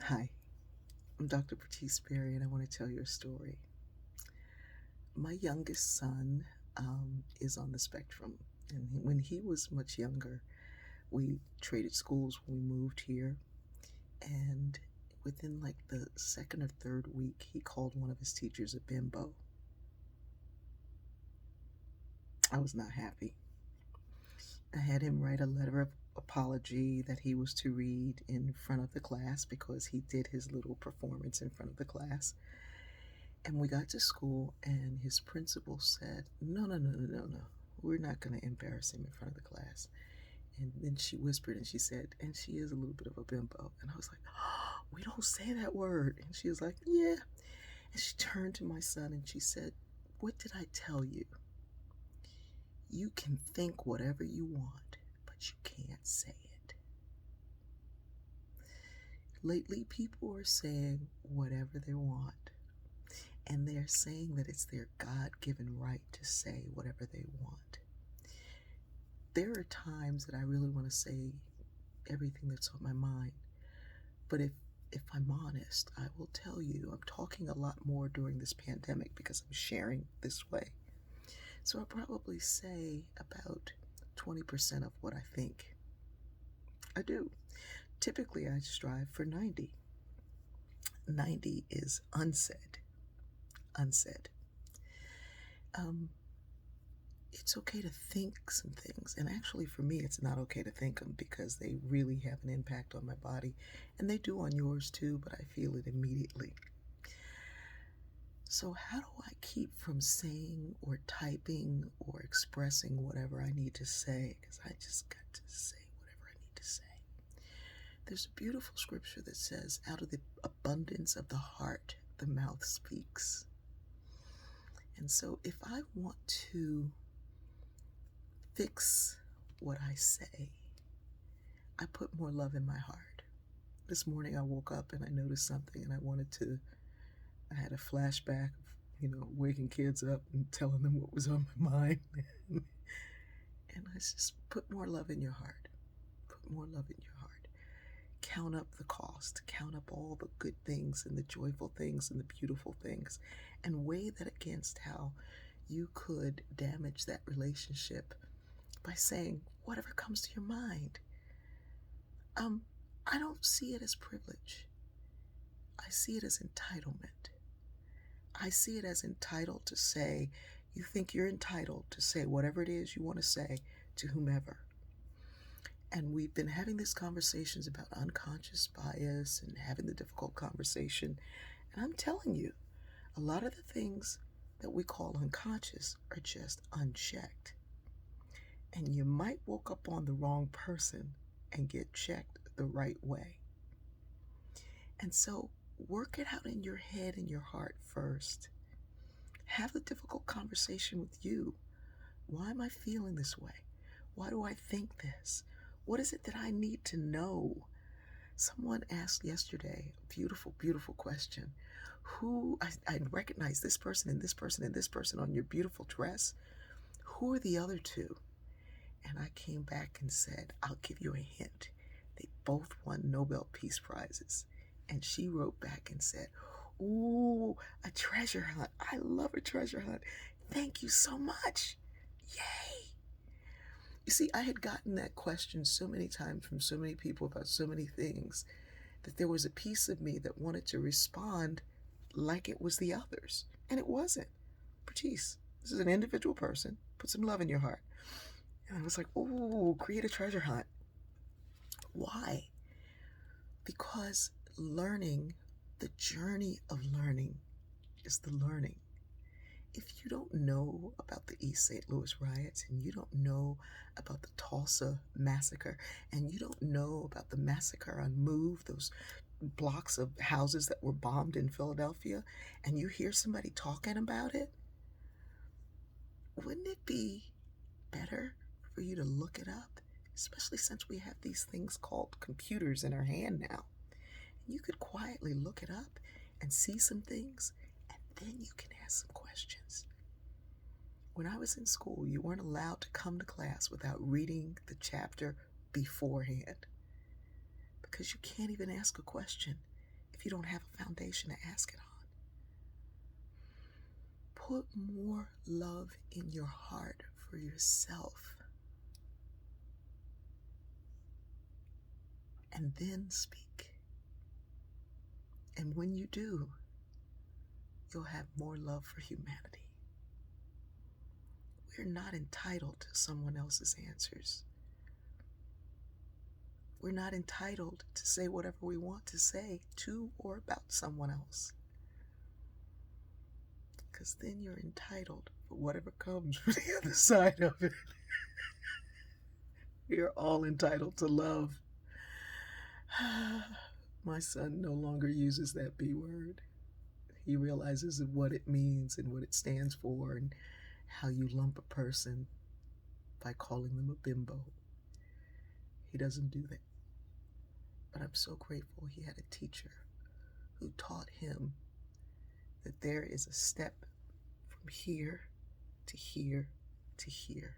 Hi, I'm Dr. Patrice Berry, and I want to tell you a story. My youngest son is on the spectrum, and when he was much younger, we traded schools when we moved here, and within like the second or third week, he called one of his teachers a bimbo. I was not happy. I had him write a letter of apology that he was to read in front of the class because he did his little performance in front of the class. And we got to school, and his principal said, "No, no, no, no, no, no. We're not going to embarrass him in front of the class." And then she whispered and she said, "And she is a little bit of a bimbo." And I was like, "Oh, we don't say that word." And she was like, "Yeah." And she turned to my son and she said, "What did I tell you? You can think whatever you want, but you can't say it." Lately, people are saying whatever they want, and they're saying that it's their God given right to say whatever they want. There are times that I really want to say everything that's on my mind, but if I'm honest, I will tell you I'm talking a lot more during this pandemic because I'm sharing this way. So I'll probably say about 20% of what I think. I do. Typically, I strive for 90. 90 is unsaid. Unsaid. Um, it's okay to think some things. And actually, for me, it's not okay to think them because they really have an impact on my body. And they do on yours too, but I feel it immediately. So, how do I keep from saying or typing or expressing whatever I need to say? Because I just got to say whatever I need to say. There's a beautiful scripture that says, "Out of the abundance of the heart, the mouth speaks." And so, if I want to fix what I say, I put more love in my heart. This morning I woke up and I noticed something and I had a flashback of, waking kids up and telling them what was on my mind. And I just put more love in your heart. Put more love in your heart. Count up the cost. Count up all the good things and the joyful things and the beautiful things and weigh that against how you could damage that relationship by saying whatever comes to your mind. I don't see it as privilege. I see it as entitlement. I see it as entitled to say, you think you're entitled to say whatever it is you want to say to whomever. And we've been having these conversations about unconscious bias and having the difficult conversation. And I'm telling you, a lot of the things that we call unconscious are just unchecked. And you might woke up on the wrong person and get checked the right way. And so work it out in your head and your heart first. Have a difficult conversation with you. Why am I feeling this way? Why do I think this? What is it that I need to know? Someone asked yesterday a beautiful, beautiful question. I recognize this person and this person and this person on your beautiful dress. Who are the other two? And I came back and said, I'll give you a hint. They both won Nobel Peace Prizes. And she wrote back and said, "Ooh, a treasure hunt. I love a treasure hunt. Thank you so much. Yay." You see, I had gotten that question so many times from so many people about so many things that there was a piece of me that wanted to respond like it was the others. And it wasn't. Patrice, this is an individual person. Put some love in your heart. And I was like, "Ooh, create a treasure hunt." Why? Because learning, the journey of learning, is the learning. If you don't know about the East St. Louis riots, and you don't know about the Tulsa massacre, and you don't know about the massacre on Move, those blocks of houses that were bombed in Philadelphia, and you hear somebody talking about it, wouldn't it be better for you to look it up? Especially since we have these things called computers in our hand now. You could quietly look it up and see some things, and then you can ask some questions. When I was in school, you weren't allowed to come to class without reading the chapter beforehand because you can't even ask a question. if you don't have a foundation to ask it on. Put more love in your heart for yourself. And then speak. And when you do, you'll have more love for humanity. We're not entitled to someone else's answers. We're not entitled to say whatever we want to say to or about someone else. Because then you're entitled for whatever comes from the other side of it. We are all entitled to love. My son no longer uses that B word. He realizes what it means and what it stands for and how you lump a person by calling them a bimbo. He doesn't do that. But I'm so grateful he had a teacher who taught him that there is a step from here to here to here.